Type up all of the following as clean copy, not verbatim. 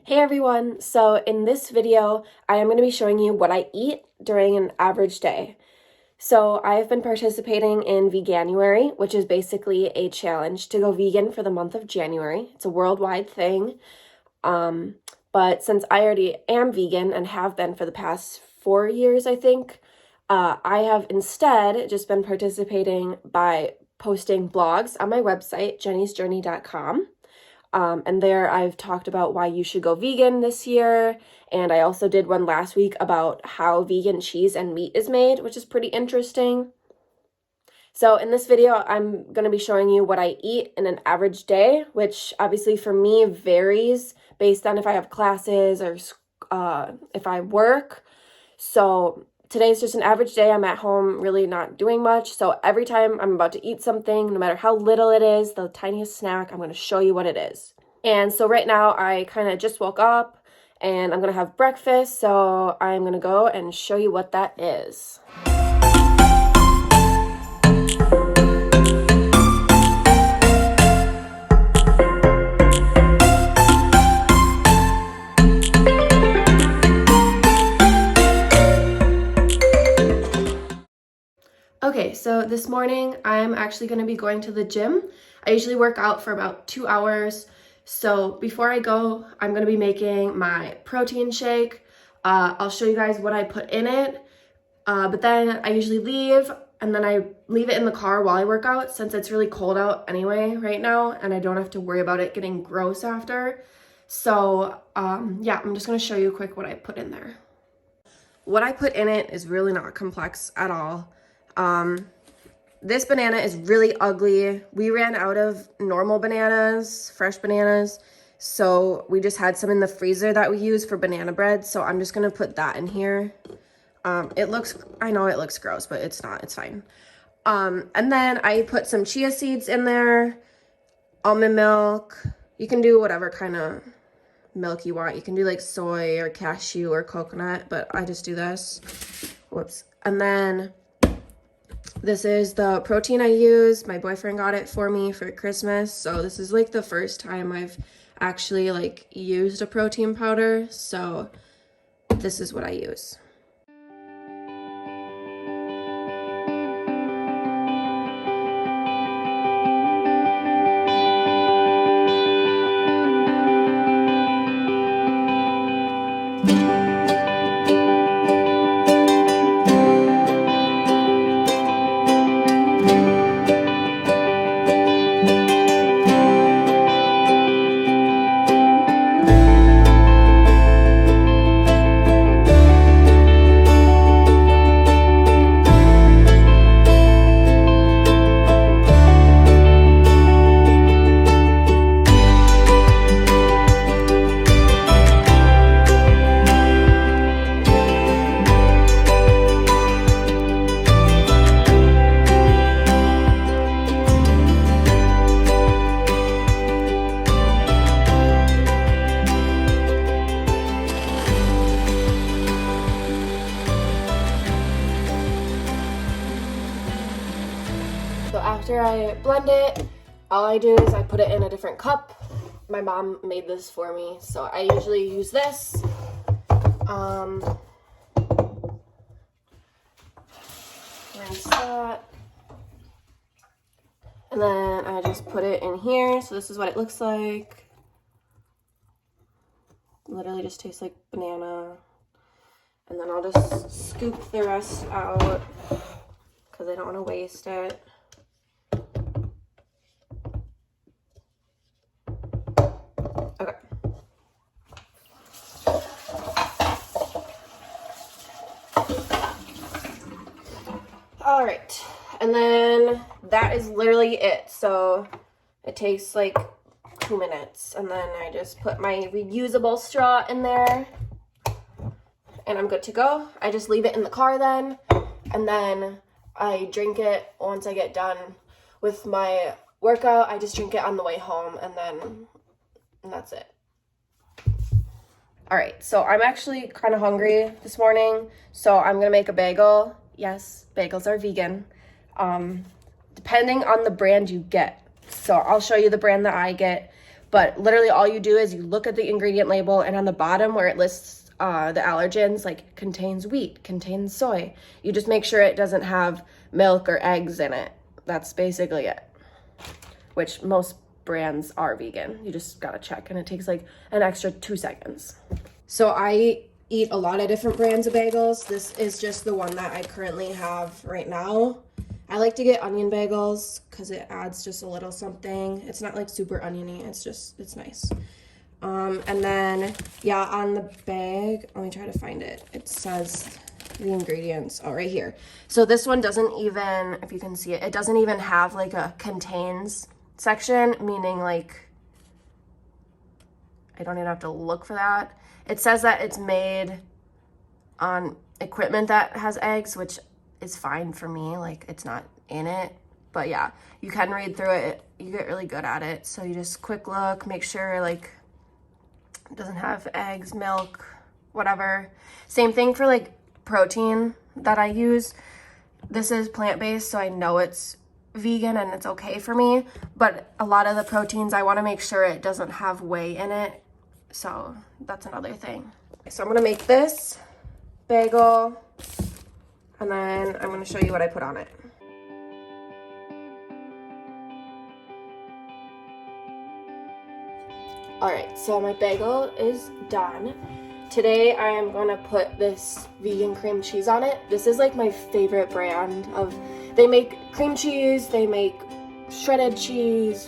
Hey everyone, so in this video, I am going to be showing you what I eat during an average day. So I've been participating in Veganuary, which is basically a challenge to go vegan for the month of January. It's a worldwide thing, but since I already am vegan and have been for the past 4 years, I think, I have instead just been participating by posting blogs on my website, jennisjourney.com. And there I've talked about why you should go vegan this year. And I also did one last week about how vegan cheese and meat is made, which is pretty interesting. So in this video, I'm going to be showing you what I eat in an average day, which obviously for me varies based on if I have classes or if I work. So today's just an average day. I'm at home really not doing much. So every time I'm about to eat something, no matter how little it is, the tiniest snack, I'm going to show you what it is. And so right now I kind of just woke up and I'm going to have breakfast. So I'm going to go and show you what that is. Okay, so this morning I'm actually going to be going to the gym. I usually work out for about 2 hours. So before I go, I'm going to be making my protein shake. I'll show you guys what I put in it. But then I usually leave and then I leave it in the car while I work out since it's really cold out anyway right now and I don't have to worry about it getting gross after. So yeah, I'm just going to show you quick what I put in there. What I put in it is really not complex at all. This banana is really ugly. We ran out of normal bananas, fresh bananas, so we just had some in the freezer that we use for banana bread, so I'm just gonna put that in here. I know it looks gross, but it's not, it's fine. And then I put some chia seeds in there, almond milk. You can do whatever kind of milk you want. You can do like soy or cashew or coconut, but I just do this. Whoops. And then this is the protein I use. My boyfriend got it for me for Christmas. So this is like the first time I've actually like used a protein powder. So this is what I use. So after I blend it, all I do is I put it in a different cup. My mom made this for me, so I usually use this. Rinse that. And then I just put it in here. So this is what it looks like. Literally just tastes like banana. And then I'll just scoop the rest out because I don't want to waste it. Okay. All right. And then that is literally it. So it takes like 2 minutes. And then I just put my reusable straw in there. And I'm good to go. I just leave it in the car then. And then I drink it once I get done with my workout. I just drink it on the way home and that's it. All right, so I'm actually kind of hungry this morning, so I'm gonna make a bagel. Yes, bagels are vegan, depending on the brand you get. So I'll show you the brand that I get, But literally all you do is you look at the ingredient label, and on the bottom where it lists the allergens, like contains wheat, contains soy, you just make sure it doesn't have milk or eggs in it. That's basically it, which most brands are vegan. You just gotta check, and it takes like an extra 2 seconds. So I eat a lot of different brands of bagels. This is just the one that I currently have right now. I like to get onion bagels because it adds just a little something. It's not like super oniony, it's nice. And then, yeah, on the bag, let me try to find it. It says the ingredients, oh, right here. So this one doesn't even, if you can see it, it doesn't even have like a contains section, meaning like, I don't even have to look for that. It says that it's made on equipment that has eggs, which is fine for me, like it's not in it. But yeah, you can read through it. You get really good at it. So you just quick look, make sure like it doesn't have eggs, milk, whatever. Same thing for like protein that I use. This is plant-based, so I know it's vegan and it's okay for me. But a lot of the proteins, I want to make sure it doesn't have whey in it. So that's another thing. So I'm gonna make this bagel, and then I'm gonna show you what I put on it. All right, so my bagel is done. Today I am gonna put this vegan cream cheese on it. This is like my favorite brand of, they make cream cheese, they make shredded cheese,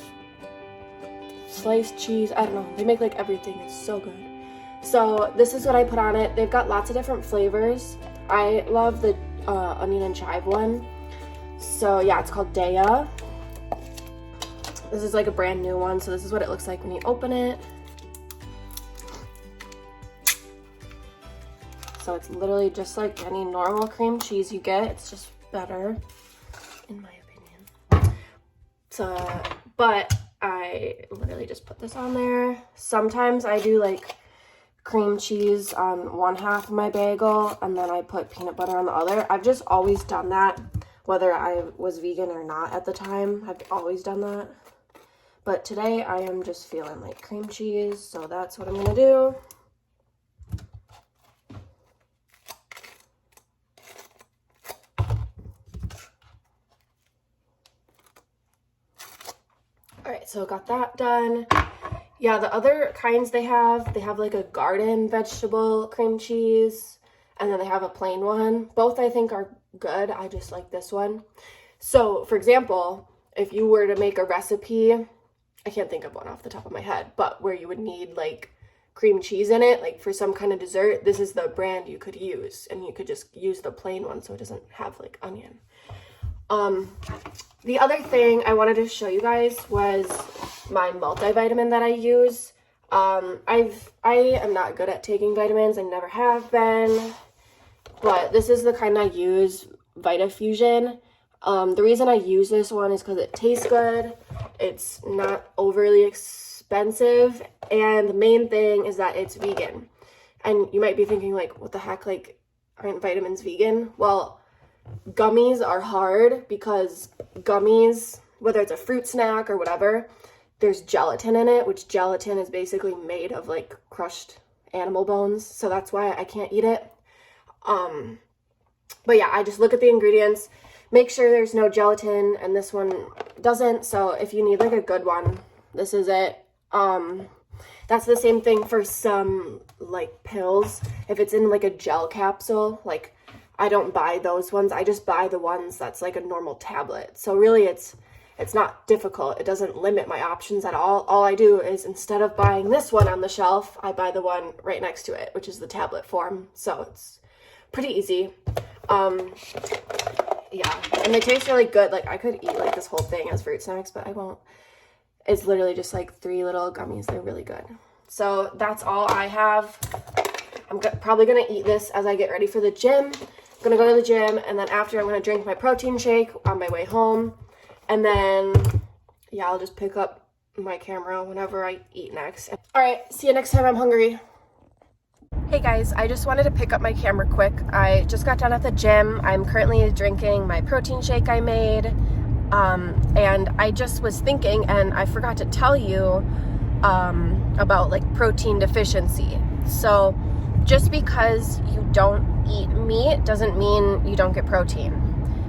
sliced cheese, I don't know, they make like everything. It's so good. So this is what I put on it. They've got lots of different flavors. I love the onion and chive one. So yeah, it's called Daya. This is like a brand new one, so this is what it looks like when you open it. So it's literally just like any normal cream cheese you get. It's just better, in my opinion. So, but I literally just put this on there. Sometimes I do like cream cheese on one half of my bagel, and then I put peanut butter on the other. I've just always done that, whether I was vegan or not at the time. I've always done that. But today I am just feeling like cream cheese, so that's what I'm gonna do. All right, so got that done. Yeah, the other kinds they have like a garden vegetable cream cheese, and then they have a plain one. Both I think are good. I just like this one. So, for example, if you were to make a recipe, I can't think of one off the top of my head, but where you would need like cream cheese in it, like for some kind of dessert, this is the brand you could use, and you could just use the plain one so it doesn't have like onion. The other thing I wanted to show you guys was my multivitamin that I use. I am not good at taking vitamins. I never have been, but this is the kind I use, VitaFusion. The reason I use this one is because it tastes good. It's not overly expensive, and the main thing is that it's vegan. And you might be thinking like, what the heck, like aren't vitamins vegan? Well, gummies are hard because gummies, whether it's a fruit snack or whatever, there's gelatin in it, which gelatin is basically made of like crushed animal bones. So that's why I can't eat it. But yeah, I just look at the ingredients, make sure there's no gelatin, and this one doesn't. So if you need like a good one, this is it. That's the same thing for some like pills. If it's in like a gel capsule, like I don't buy those ones. I just buy the ones that's like a normal tablet. So really it's not difficult. It doesn't limit my options at all. All I do is instead of buying this one on the shelf, I buy the one right next to it, which is the tablet form. So it's pretty easy. Yeah, and they taste really good. Like I could eat like this whole thing as fruit snacks, but I won't. It's literally just like 3 little gummies. They're really good. So that's all I have. I'm probably gonna eat this as I get ready for the gym. I'm gonna go to the gym, and then after I'm gonna drink my protein shake on my way home, and then yeah, I'll just pick up my camera whenever I eat next. All right, see you next time I'm hungry. Hey guys, I just wanted to pick up my camera quick. I just got done at the gym. I'm currently drinking my protein shake I made, and I just was thinking, and I forgot to tell you, about like protein deficiency. So just because you don't eat meat doesn't mean you don't get protein,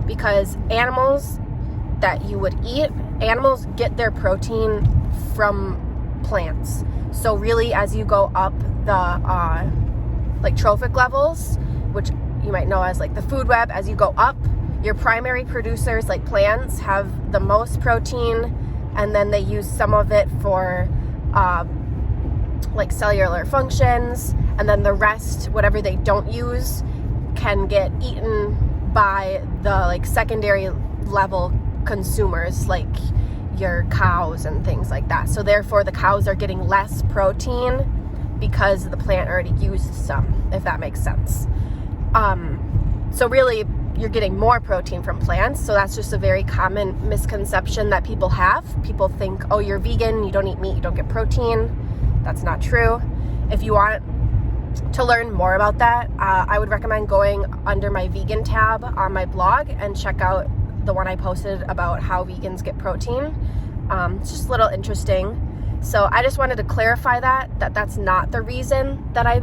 because animals that you would eat, animals get their protein from plants. So really, as you go up the like trophic levels, which you might know as like the food web, as you go up, your primary producers like plants have the most protein, and then they use some of it for like cellular functions, and then the rest, whatever they don't use, can get eaten by the like secondary level consumers, like your cows and things like that. So therefore the cows are getting less protein because the plant already used some, if that makes sense. So really you're getting more protein from plants. So that's just a very common misconception that people have. People think, oh, you're vegan, you don't eat meat, you don't get protein. That's not true. If you want to learn more about that, I would recommend going under my vegan tab on my blog and check out the one I posted about how vegans get protein. It's just a little interesting. So I just wanted to clarify that's not the reason that I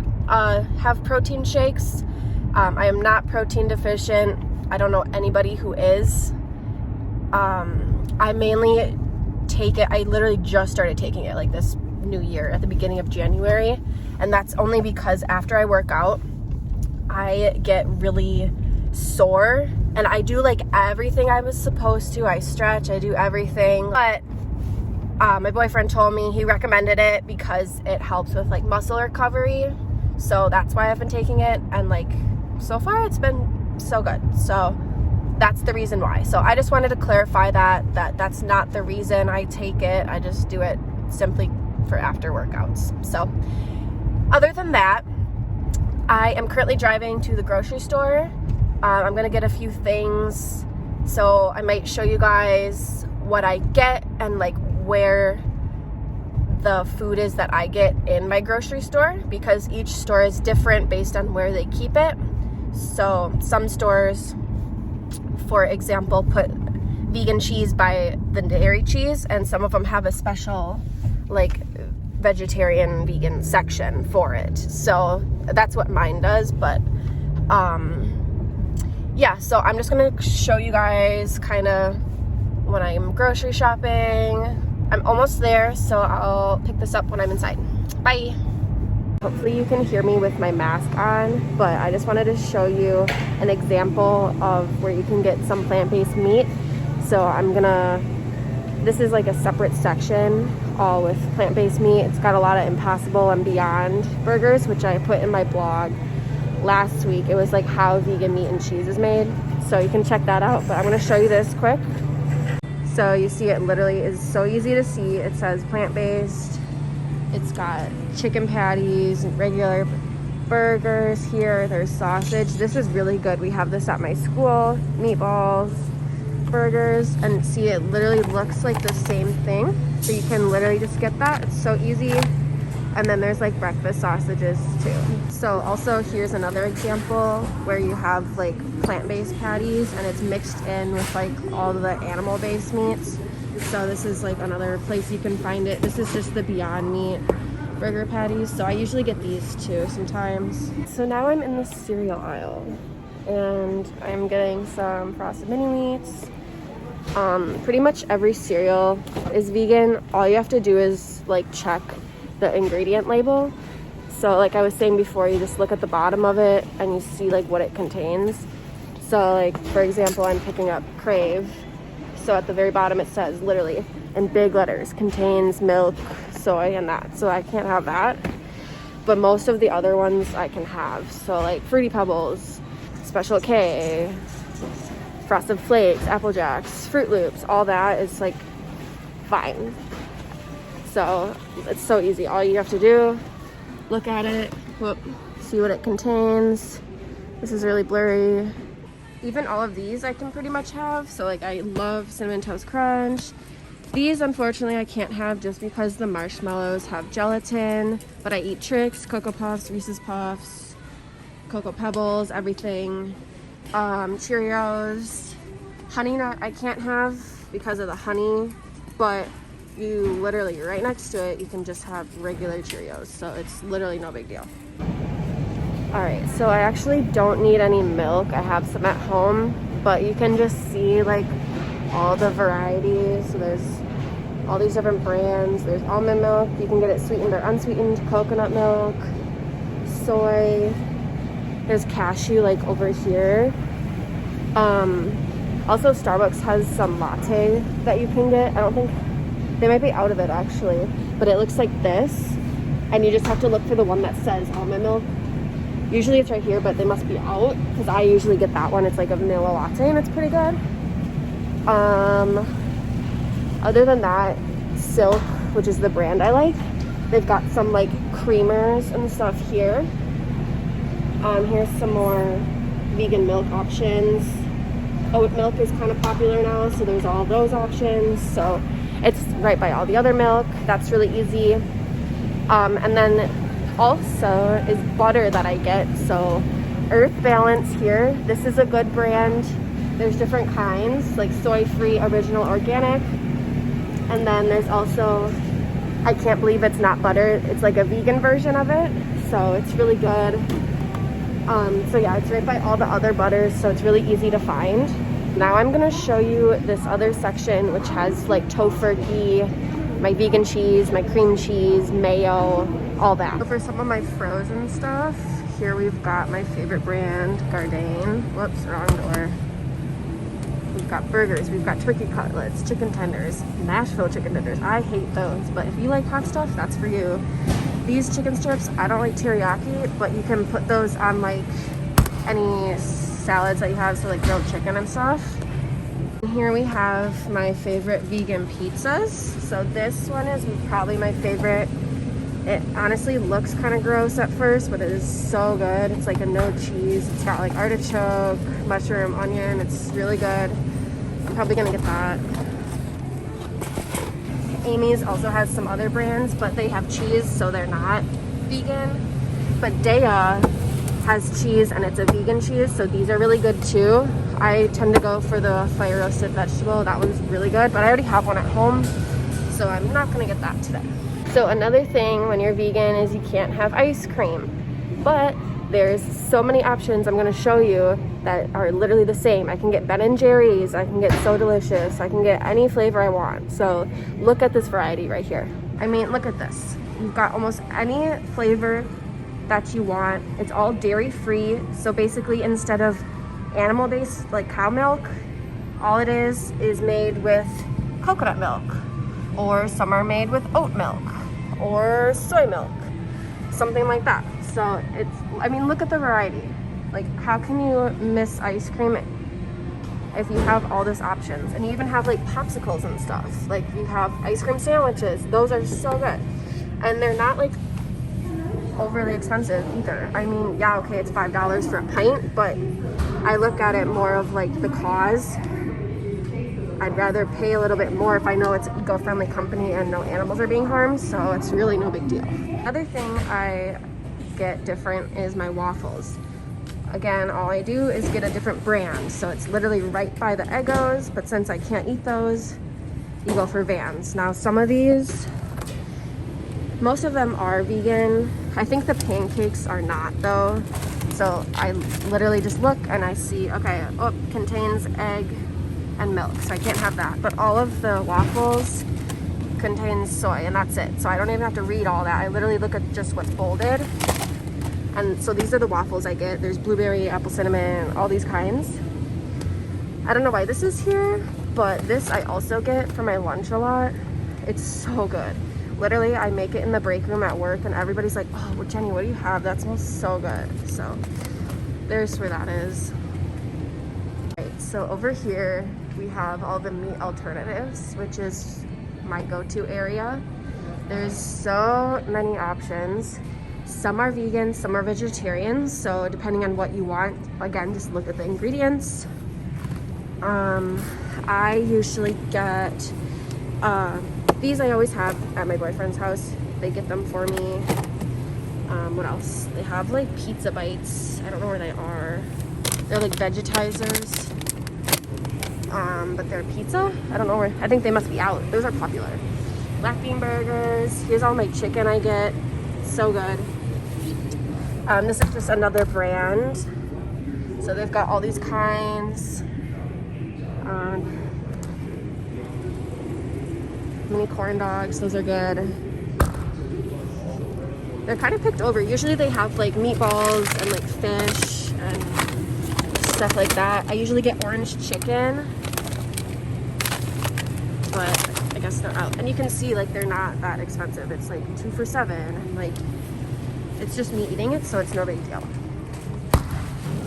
have protein shakes. I am not protein deficient. I don't know anybody who is. I mainly take it, I literally just started taking it like this new year at the beginning of January. And that's only because after I work out, I get really sore, and I do like everything I was supposed to. I stretch, I do everything, but my boyfriend told me, he recommended it because it helps with like muscle recovery. So that's why I've been taking it, and like so far it's been so good. So that's the reason why. So I just wanted to clarify that's not the reason I take it. I just do it simply for after workouts. So other than that, I am currently driving to the grocery store. I'm gonna get a few things, so I might show you guys what I get and like where the food is that I get in my grocery store, because each store is different based on where they keep it. So some stores, for example, put vegan cheese by the dairy cheese, and some of them have a special like vegetarian vegan section for it. So that's what mine does. But yeah, so I'm just gonna show you guys kind of when I'm grocery shopping. I'm almost there, so I'll pick this up when I'm inside. Bye. Hopefully you can hear me with my mask on, but I just wanted to show you an example of where you can get some plant-based meat. So this is like a separate section all with plant-based meat. It's got a lot of Impossible and Beyond burgers, which I put in my blog last week. It was like how vegan meat and cheese is made, so you can check that out. But I'm going to show you this quick. So you see, it literally is so easy to see. It says plant-based. It's got chicken patties, regular burgers here. There's sausage. This is really good. We have this at my school. Meatballs, burgers, and see, it literally looks like the same thing. So you can literally just get that. It's so easy. And then there's like breakfast sausages too. So also here's another example where you have like plant-based patties, and it's mixed in with like all the animal-based meats. So this is like another place you can find it. This is just the Beyond Meat burger patties. So I usually get these too sometimes. So now I'm in the cereal aisle, and I'm getting some frosted mini wheats. Pretty much every cereal is vegan. All you have to do is like check the ingredient label. So like I was saying before, you just look at the bottom of it and you see like what it contains. So like, for example, I'm picking up Crave. So at the very bottom it says literally in big letters, contains milk, soy, and that. So I can't have that. But most of the other ones I can have. So like Fruity Pebbles, Special K, Frosted Flakes, Apple Jacks, Fruit Loops, all that is like fine. So it's so easy. All you have to do, look at it, see what it contains. This is really blurry. Even all of these I can pretty much have. So like I love Cinnamon Toast Crunch. These unfortunately I can't have just because the marshmallows have gelatin, but I eat Trix, Cocoa Puffs, Reese's Puffs, Cocoa Pebbles, everything. Cheerios. Honey Nut I can't have because of the honey, but you literally, right next to it, you can just have regular Cheerios. So it's literally no big deal. All right, so I actually don't need any milk. I have some at home, but you can just see like all the varieties. So there's all these different brands. There's almond milk. You can get it sweetened or unsweetened, coconut milk, soy. There's cashew like over here. Also Starbucks has some latte that you can get. I don't think, they might be out of it actually, but it looks like this. And you just have to look for the one that says almond milk. Usually it's right here, but they must be out because I usually get that one. It's like a vanilla latte and it's pretty good. Other than that, Silk, which is the brand I like, they've got some like creamers and stuff here. Here's some more vegan milk options. Oat milk is kind of popular now, so there's all those options. So it's right by all the other milk. That's really easy. And then also is butter that I get. So Earth Balance here. This is a good brand. There's different kinds, like soy-free, original, organic. And then there's also, I can't believe it's not butter. It's like a vegan version of it. So it's really good. So yeah, it's right by all the other butters. So it's really easy to find. Now I'm gonna show you this other section, which has like Tofurkey, my vegan cheese, my cream cheese, mayo, all that. So for some of my frozen stuff, here we've got my favorite brand, Gardein. Whoops, wrong door. We've got burgers, we've got turkey cutlets, chicken tenders, Nashville chicken tenders. I hate those, but if you like hot stuff, that's for you. These chicken strips, I don't like teriyaki, but you can put those on like any salads that you have, so like grilled chicken and stuff. Here we have my favorite vegan pizzas. So this one is probably my favorite. It honestly looks kind of gross at first, but it is so good. It's like a no cheese. It's got like artichoke, mushroom, onion. It's really good. I'm probably gonna get that. Amy's also has some other brands, but they have cheese, so they're not vegan. But Daya has cheese and it's a vegan cheese, so these are really good too. I tend to go for the fire roasted vegetable. That one's really good, but I already have one at home, so I'm not gonna get that today. So another thing when you're vegan is you can't have ice cream, but there's so many options I'm gonna show you that are literally the same. I can get Ben & Jerry's, I can get So Delicious, I can get any flavor I want. So look at this variety right here. I mean, look at this. You've got almost any flavor that you want. It's all dairy free. So basically instead of animal based like cow milk, all it is made with coconut milk, or some are made with oat milk or soy milk, something like that. So it's, I mean, look at the variety. Like, how can you miss ice cream if you have all these options? And you even have like popsicles and stuff. Like you have ice cream sandwiches. Those are so good. And they're not like overly expensive either. I mean, yeah, okay, it's $5 for a pint, but I look at it more of like the cause. I'd rather pay a little bit more if I know it's an eco-friendly company and no animals are being harmed, so it's really no big deal. Other thing I get different is my waffles. Again, all I do is get a different brand, so it's literally right by the Eggos, but since I can't eat those, you go for Vans. Now some of these, most of them are vegan. I think the pancakes are not though. So I literally just look and I see, okay, oh, contains egg and milk, so I can't have that. But all of the waffles contains soy, and that's it. So I don't even have to read all that. I literally look at just what's bolded. And so these are the waffles I get. There's blueberry, apple cinnamon, all these kinds. I don't know why this is here, but this I also get for my lunch a lot. It's so good. Literally, I make it in the break room at work and everybody's like, oh, well, Jenny, what do you have? That smells so good. So there's where that is. Right, so over here, we have all the meat alternatives, which is my go-to area. There's so many options. Some are vegan, some are vegetarian. So depending on what you want, again, just look at the ingredients. I usually get, these I always have at my boyfriend's house. They get them for me. What else? They have like pizza bites. I don't know where they are. They're like vegetizers. But they're pizza. I don't know where. I think they must be out. Those are popular. black bean burgers. Here's all my chicken I get. So good. This is just another brand. So they've got all these kinds. Mini corn dogs, those are good. They're kind of picked over. Usually they have like meatballs and like fish and stuff like that. I usually get orange chicken, but I guess they're out. And you can see like they're not that expensive. It's like 2 for $7. And like, it's just me eating it, so it's no big deal.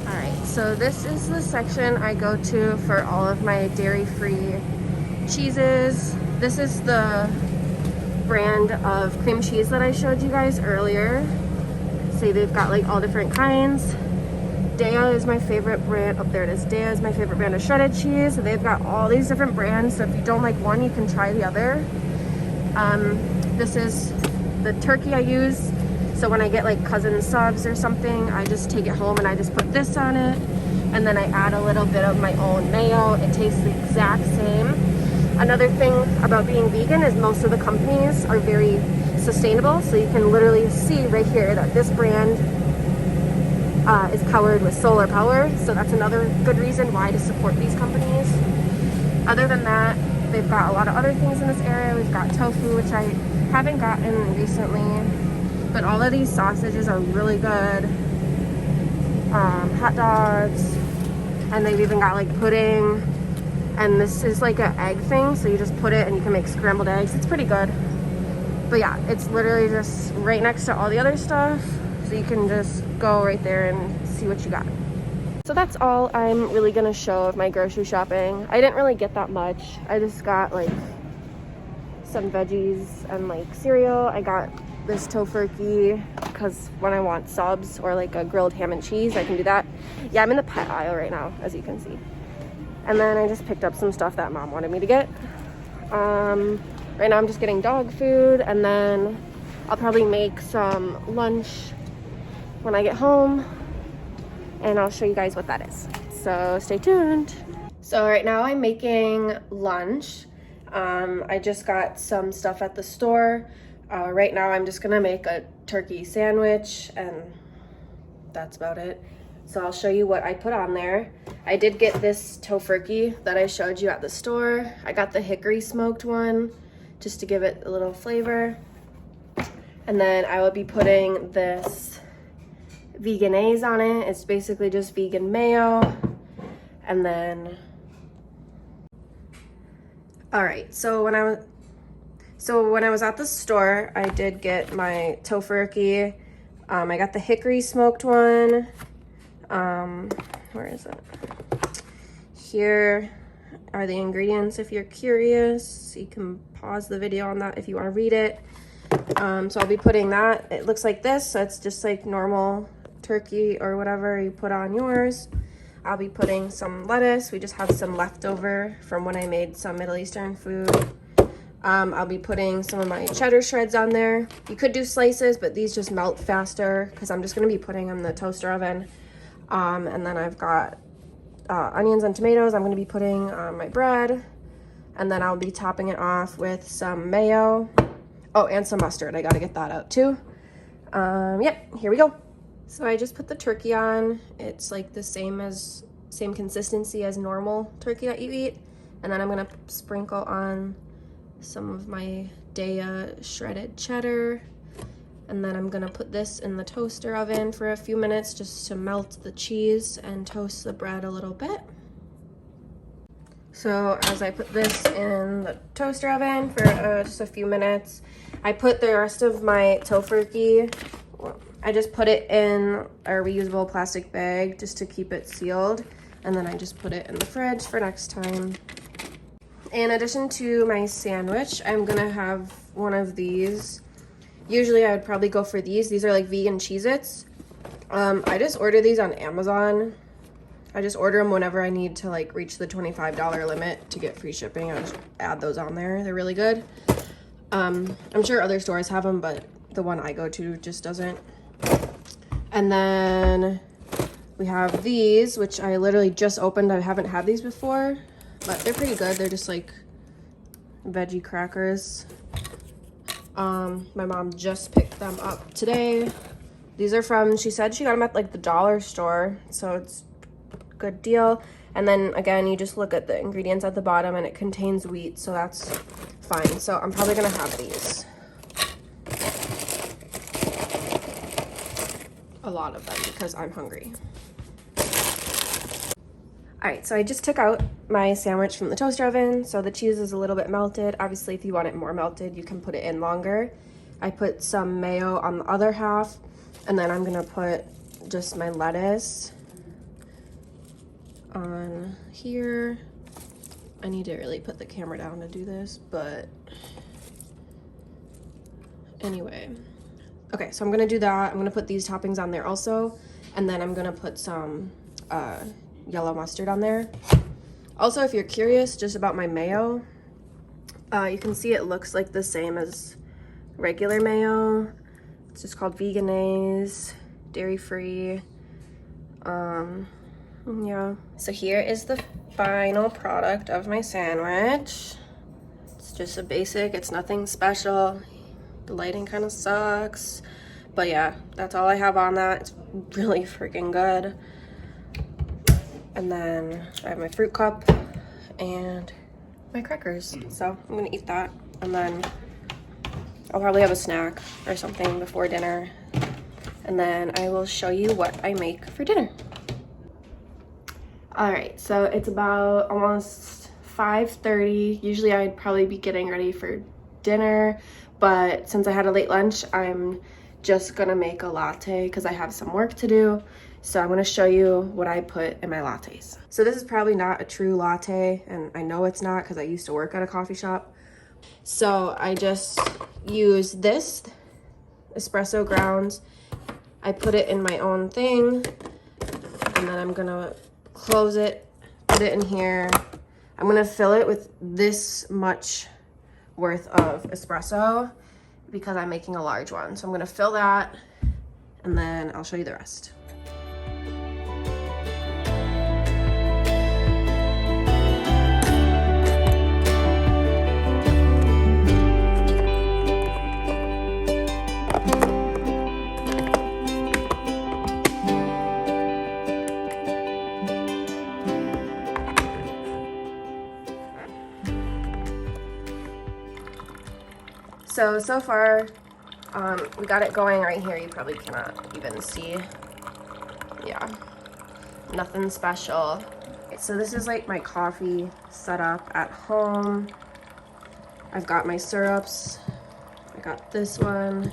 All right, so this is the section I go to for all of my dairy-free cheeses. This is the brand of cream cheese that I showed you guys earlier. See, they've got like all different kinds. Daya is my favorite brand. Oh, there it is. Daya is my favorite brand of shredded cheese. So they've got all these different brands. So if you don't like one, you can try the other. This is the turkey I use. So when I get like cousin subs or something, I just take it home and I just put this on it. And then I add a little bit of my own mayo. It tastes the exact same. Another thing about being vegan is most of the companies are very sustainable. So you can literally see right here that this brand is powered with solar power. So that's another good reason why to support these companies. Other than that, they've got a lot of other things in this area. We've got tofu, which I haven't gotten recently. But all of these sausages are really good. Hot dogs. And they've even got like pudding. And this is like an egg thing, so you just put it and you can make scrambled eggs. It's pretty good. But yeah, it's literally just right next to all the other stuff. So you can just go right there and see what you got. So that's all I'm really gonna show of my grocery shopping. I didn't really get that much. I just got like some veggies and like cereal. I got this tofurkey because when I want subs or like a grilled ham and cheese, I can do that. Yeah, I'm in the pet aisle right now, as you can see. And then I just picked up some stuff that mom wanted me to get. Right now I'm just getting dog food, and then I'll probably make some lunch when I get home, and I'll show you guys what that is. So stay tuned. So right now I'm making lunch. I just got some stuff at the store. Right now I'm just gonna make a turkey sandwich, and that's about it. So I'll show you what I put on there. I did get this tofurkey that I showed you at the store. I got the hickory smoked one just to give it a little flavor. And then I will be putting this veganaise on it. It's basically just vegan mayo. And then, all right, so when I was at the store, I did get my tofurkey. I got the hickory smoked one. Where is it? Here are the ingredients if you're curious. You can pause the video on that if you want to read it. So I'll be putting that. It looks like this, so it's just like normal turkey or whatever you put on yours. I'll be putting some lettuce. We just have some leftover from when I made some Middle Eastern food. I'll be putting some of my cheddar shreds on there. You could do slices, but these just melt faster because I'm just going to be putting them in the toaster oven. And then I've got onions and tomatoes. I'm going to be putting on my bread, and then I'll be topping it off with some mayo. Oh, and some mustard. I got to get that out too. Yep, here we go. So I just put the turkey on. It's like the same consistency as normal turkey that you eat. And then I'm going to sprinkle on some of my Daya shredded cheddar. And then I'm gonna put this in the toaster oven for a few minutes just to melt the cheese and toast the bread a little bit. So as I put this in the toaster oven for just a few minutes, I put the rest of my tofurkey, I just put it in a reusable plastic bag just to keep it sealed. And then I just put it in the fridge for next time. In addition to my sandwich, I'm gonna have one of these. Usually I would probably go for these. These are like vegan Cheez-Its. I just order these on Amazon. I just order them whenever I need to like reach the $25 limit to get free shipping. I just add those on there. They're really good. I'm sure other stores have them, but the one I go to just doesn't. And then we have these, which I literally just opened. I haven't had these before, but they're pretty good. They're just like veggie crackers. My mom just picked them up today. These are from, she said she got them at like the dollar store, so it's a good deal. And then again, you just look at the ingredients at the bottom and it contains wheat, so that's fine. So I'm probably gonna have these. A lot of them because I'm hungry. All right, so I just took out my sandwich from the toaster oven. So the cheese is a little bit melted. Obviously, if you want it more melted, you can put it in longer. I put some mayo on the other half, and then I'm gonna put just my lettuce on here. I need to really put the camera down to do this, but anyway. Okay, so I'm gonna do that. I'm gonna put these toppings on there also, and then I'm gonna put some yellow mustard on there. Also, if you're curious just about my mayo, you can see it looks like the same as regular mayo. It's just called Vegenaise, dairy-free. Yeah. So here is the final product of my sandwich. It's just a basic, it's nothing special. The lighting kind of sucks, but yeah, that's all I have on that. It's really freaking good. And then I have my fruit cup and my crackers. So I'm gonna eat that, and then I'll probably have a snack or something before dinner. And then I will show you what I make for dinner. All right, so it's about almost 5:30. Usually I'd probably be getting ready for dinner, but since I had a late lunch, I'm just gonna make a latte because I have some work to do. So I'm gonna show you what I put in my lattes. So this is probably not a true latte, and I know it's not because I used to work at a coffee shop. So I just use this espresso grounds. I put it in my own thing, and then I'm gonna close it, put it in here. I'm gonna fill it with this much worth of espresso because I'm making a large one. So I'm gonna fill that, and then I'll show you the rest. So far, we got it going right here. You probably cannot even see. Yeah, nothing special. So this is like my coffee setup at home. I've got my syrups. I got this one.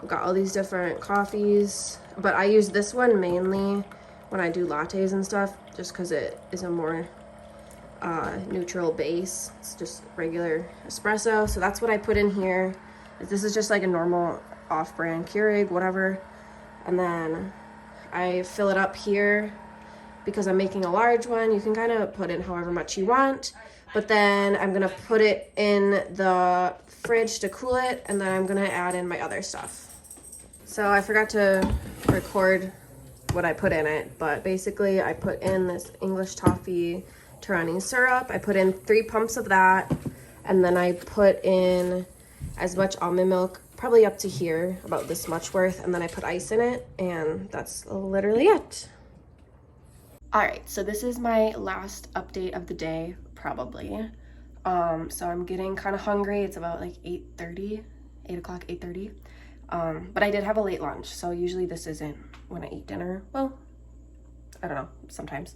I've got all these different coffees, but I use this one mainly when I do lattes and stuff, just because it is a more neutral base. It's just regular espresso, so that's what I put in here. This is just like a normal off-brand Keurig, whatever, and then I fill it up here because I'm making a large one. You can kind of put in however much you want, but then I'm gonna put it in the fridge to cool it, and then I'm gonna add in my other stuff. So I forgot to record what I put in it, but basically I put in this English toffee Torani syrup. I put in 3 pumps of that, and then I put in as much almond milk, probably up to here, about this much worth, and then I put ice in it, and that's literally it. All right, so this is my last update of the day, probably. So I'm getting kind of hungry. It's about like 8:30, 8 o'clock, 8:30. But I did have a late lunch, so usually this isn't when I eat dinner. Well, I don't know, sometimes.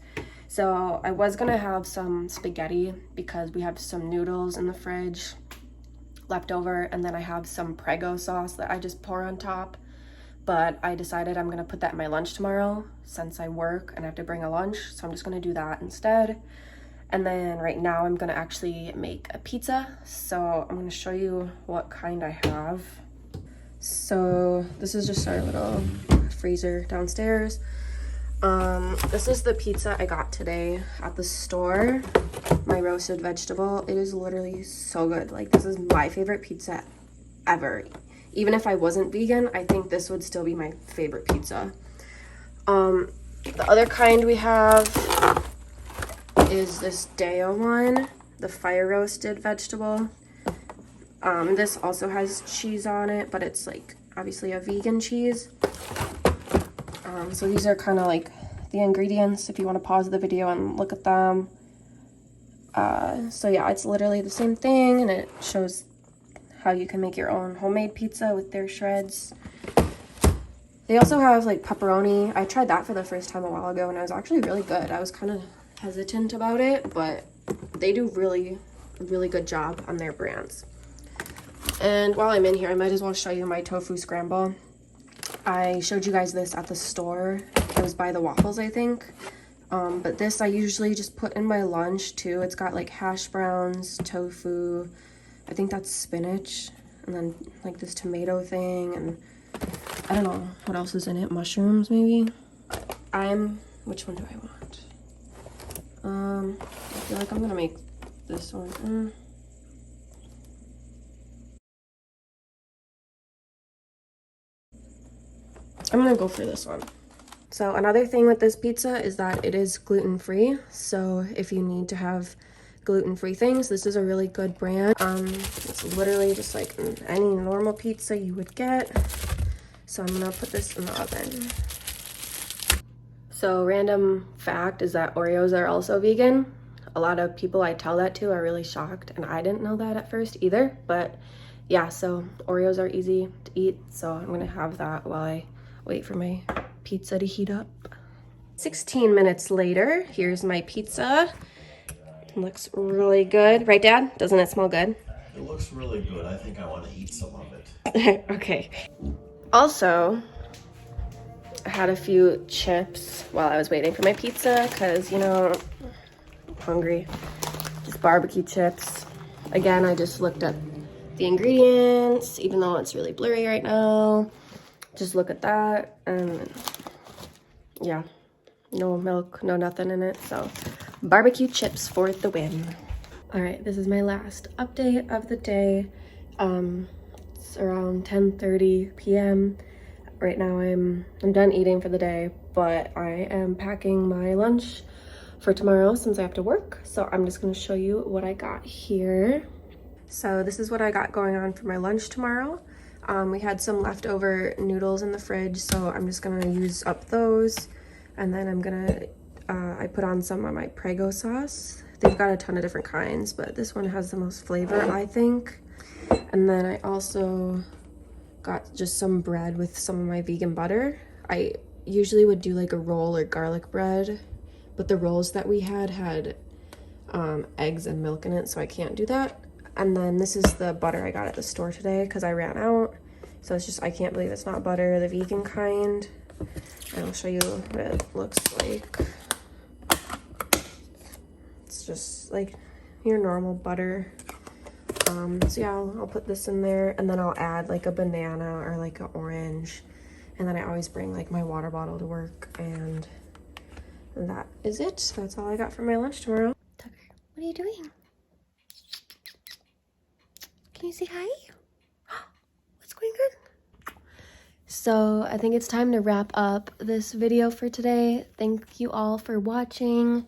So I was gonna have some spaghetti because we have some noodles in the fridge left over, and then I have some Prego sauce that I just pour on top. But I decided I'm gonna put that in my lunch tomorrow since I work and I have to bring a lunch, so I'm just gonna do that instead. And then right now I'm gonna actually make a pizza. So I'm gonna show you what kind I have. So this is just our little freezer downstairs. This is the pizza I got today at the store, my roasted vegetable. It is literally so good. Like, this is my favorite pizza ever. Even if I wasn't vegan, I think this would still be my favorite pizza. The other kind we have is this Deo one, the fire roasted vegetable. This also has cheese on it, but it's like obviously a vegan cheese. So these are kind of like the ingredients if you want to pause the video and look at them. So yeah, it's literally the same thing, and it shows how you can make your own homemade pizza with their shreds. They also have like pepperoni. I tried that for the first time a while ago, and it was actually really good. I was kind of hesitant about it, but they do really good job on their brands. And while I'm in here, I might as well show you my tofu scramble. I showed you guys this at the store. It was by the waffles, I think. But this I usually just put in my lunch too. It's got like hash browns, tofu, I think that's spinach, and then like this tomato thing, and I don't know what else is in it. Mushrooms maybe. Which one do I want? I feel like I'm gonna make this one. I'm gonna go for this one. So another thing with this pizza is that it is gluten-free. So if you need to have gluten-free things, this is a really good brand. It's literally just like any normal pizza you would get. So I'm gonna put this in the oven. So random fact is that Oreos are also vegan. A lot of people I tell that to are really shocked, and I didn't know that at first either. But yeah, so Oreos are easy to eat. So I'm gonna have that while I wait for my pizza to heat up. 16 minutes later, here's my pizza. It looks really good. Right, Dad? Doesn't it smell good? It looks really good. I think I want to eat some of it. Okay. Also, I had a few chips while I was waiting for my pizza because, you know, I'm hungry. Just barbecue chips. Again, I just looked at the ingredients, even though it's really blurry right now. Just look at that, and yeah, no milk, no nothing in it. So barbecue chips for the win. All right, this is my last update of the day. It's around 10:30 p.m. Right now I'm done eating for the day, but I am packing my lunch for tomorrow since I have to work. So I'm just gonna show you what I got here. So this is what I got going on for my lunch tomorrow. We had some leftover noodles in the fridge, so I'm just gonna use up those. And then I'm gonna, I put on some of my Prego sauce. They've got a ton of different kinds, but this one has the most flavor, I think. And then I also got just some bread with some of my vegan butter. I usually would do like a roll or garlic bread, but the rolls that we had eggs and milk in it, so I can't do that. And then this is the butter I got at the store today because I ran out. So it's just, I can't believe it's not butter, the vegan kind. And I'll show you what it looks like. It's just like your normal butter. So yeah, I'll put this in there, and then I'll add like a banana or like an orange. And then I always bring like my water bottle to work, and that is it. That's all I got for my lunch tomorrow. Tucker, what are you doing? Can you say hi? What's going on? So I think it's time to wrap up this video for today. Thank you all for watching.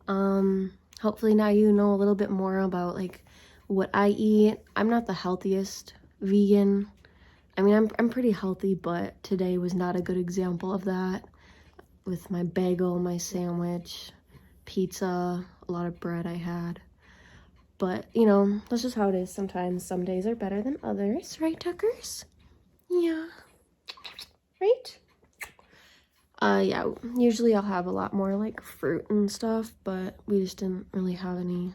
Hopefully now you know a little bit more about like what I eat. I'm not the healthiest vegan. I mean, I'm pretty healthy, but today was not a good example of that. With my bagel, my sandwich, pizza, a lot of bread I had. But, you know, that's just how it is sometimes. Some days are better than others. Right, Tuckers? Yeah. Right? Yeah, usually I'll have a lot more, like, fruit and stuff, but we just didn't really have any.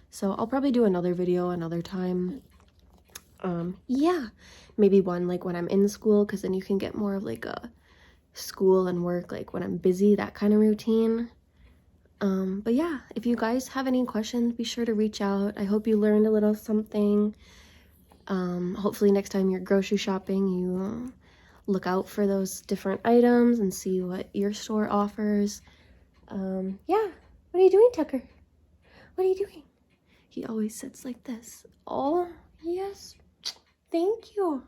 So I'll probably do another video another time. Yeah. Maybe one, like, when I'm in school, because then you can get more of, like, a school and work, like, when I'm busy, that kind of routine. But yeah, if you guys have any questions, be sure to reach out. I hope you learned a little something. Hopefully next time you're grocery shopping, you look out for those different items and see what your store offers. Yeah. What are you doing, Tucker? What are you doing? He always sits like this. Oh, yes. Thank you.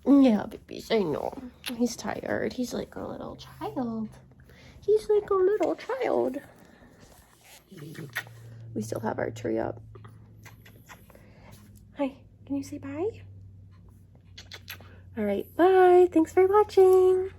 Yeah, babies, I know. He's tired. He's like a little child. He's like a little child. We still have our tree up. Can you say bye? All right, bye. Thanks for watching.